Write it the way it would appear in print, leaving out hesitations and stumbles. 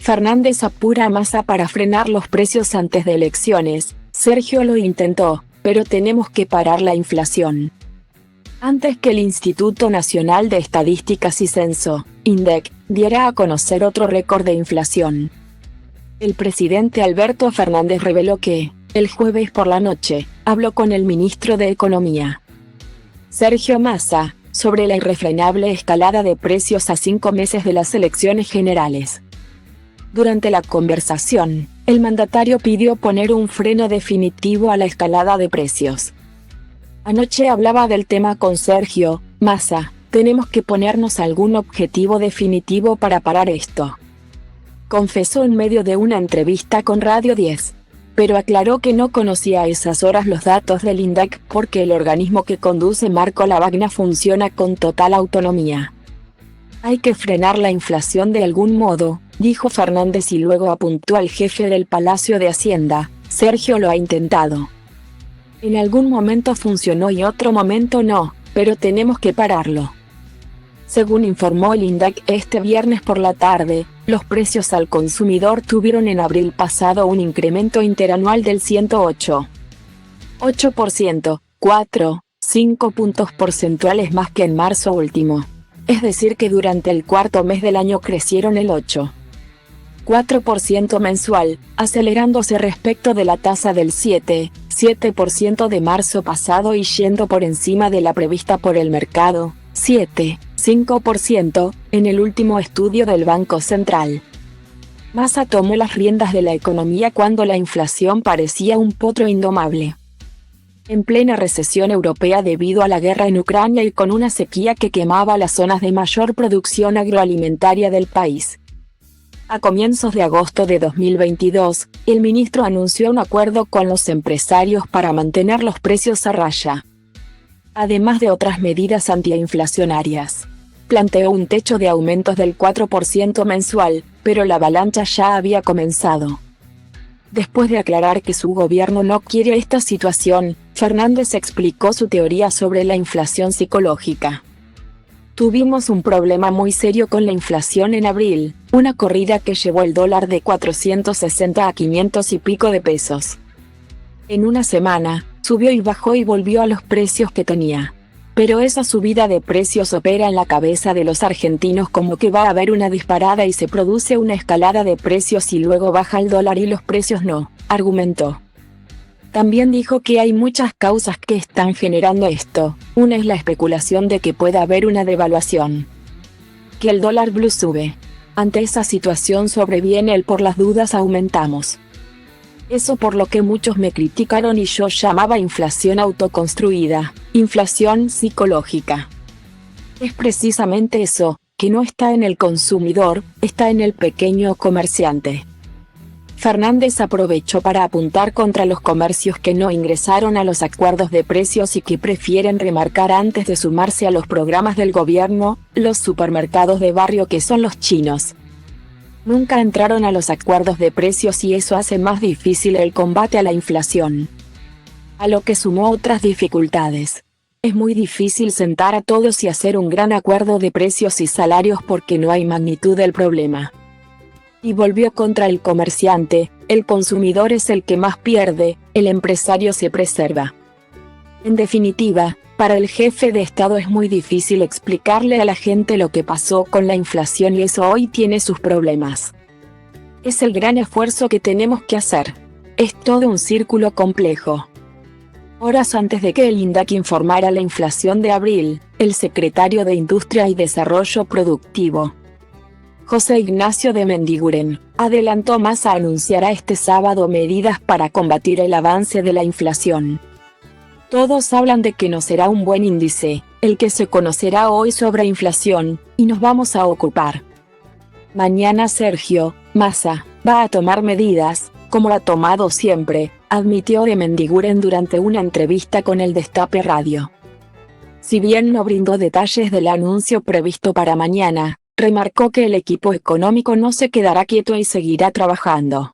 Fernández apura a Massa para frenar los precios antes de elecciones. Sergio lo intentó, pero tenemos que parar la inflación. Antes que el Instituto Nacional de Estadísticas y Censo, INDEC, diera a conocer otro récord de inflación. El presidente Alberto Fernández reveló que, el jueves por la noche, habló con el ministro de Economía, Sergio Massa, sobre la irrefrenable escalada de precios a 5 meses de las elecciones generales. Durante la conversación, el mandatario pidió poner un freno definitivo a la escalada de precios. Anoche hablaba del tema con Sergio Massa. Tenemos que ponernos algún objetivo definitivo para parar esto, confesó en medio de una entrevista con Radio 10. Pero aclaró que no conocía a esas horas los datos del INDEC porque el organismo que conduce Marco Lavagna funciona con total autonomía. Hay que frenar la inflación de algún modo, dijo Fernández y luego apuntó al jefe del Palacio de Hacienda. Sergio lo ha intentado. En algún momento funcionó y otro momento no, pero tenemos que pararlo. Según informó el INDEC este viernes por la tarde, los precios al consumidor tuvieron en abril pasado un incremento interanual del 108,8%, 4,5 puntos porcentuales más que en marzo último. Es decir que durante el cuarto mes del año crecieron el 8,4% mensual, acelerándose respecto de la tasa del 7,7% de marzo pasado y yendo por encima de la prevista por el mercado, 7,5%, en el último estudio del Banco Central. Massa tomó las riendas de la economía cuando la inflación parecía un potro indomable. En plena recesión europea debido a la guerra en Ucrania y con una sequía que quemaba las zonas de mayor producción agroalimentaria del país. A comienzos de agosto de 2022, el ministro anunció un acuerdo con los empresarios para mantener los precios a raya, además de otras medidas antiinflacionarias. Planteó un techo de aumentos del 4% mensual, pero la avalancha ya había comenzado. Después de aclarar que su gobierno no quiere esta situación, Fernández explicó su teoría sobre la inflación psicológica. Tuvimos un problema muy serio con la inflación en abril, una corrida que llevó el dólar de 460 a 500 y pico de pesos. En una semana, subió y bajó y volvió a los precios que tenía. Pero esa subida de precios opera en la cabeza de los argentinos como que va a haber una disparada y se produce una escalada de precios y luego baja el dólar y los precios no, argumentó. También dijo que hay muchas causas que están generando esto. Una es la especulación de que pueda haber una devaluación, que el dólar blue sube. Ante esa situación sobreviene el por las dudas aumentamos. Eso por lo que muchos me criticaron y yo llamaba inflación autoconstruida, inflación psicológica. Es precisamente eso, que no está en el consumidor, está en el pequeño comerciante. Fernández aprovechó para apuntar contra los comercios que no ingresaron a los acuerdos de precios y que prefieren remarcar antes de sumarse a los programas del gobierno, los supermercados de barrio que son los chinos. Nunca entraron a los acuerdos de precios y eso hace más difícil el combate a la inflación. A lo que sumó otras dificultades. Es muy difícil sentar a todos y hacer un gran acuerdo de precios y salarios porque no hay magnitud del problema. Y volvió contra el comerciante, el consumidor es el que más pierde, el empresario se preserva. En definitiva, para el jefe de Estado es muy difícil explicarle a la gente lo que pasó con la inflación y eso hoy tiene sus problemas. Es el gran esfuerzo que tenemos que hacer. Es todo un círculo complejo. Horas antes de que el INDEC informara la inflación de abril, el secretario de Industria y Desarrollo Productivo, José Ignacio de Mendiguren, adelantó Massa anunciará este sábado medidas para combatir el avance de la inflación. Todos hablan de que no será un buen índice, el que se conocerá hoy sobre inflación, y nos vamos a ocupar. Mañana Sergio Massa va a tomar medidas, como ha tomado siempre, admitió de Mendiguren durante una entrevista con el Destape Radio. Si bien no brindó detalles del anuncio previsto para mañana, remarcó que el equipo económico no se quedará quieto y seguirá trabajando.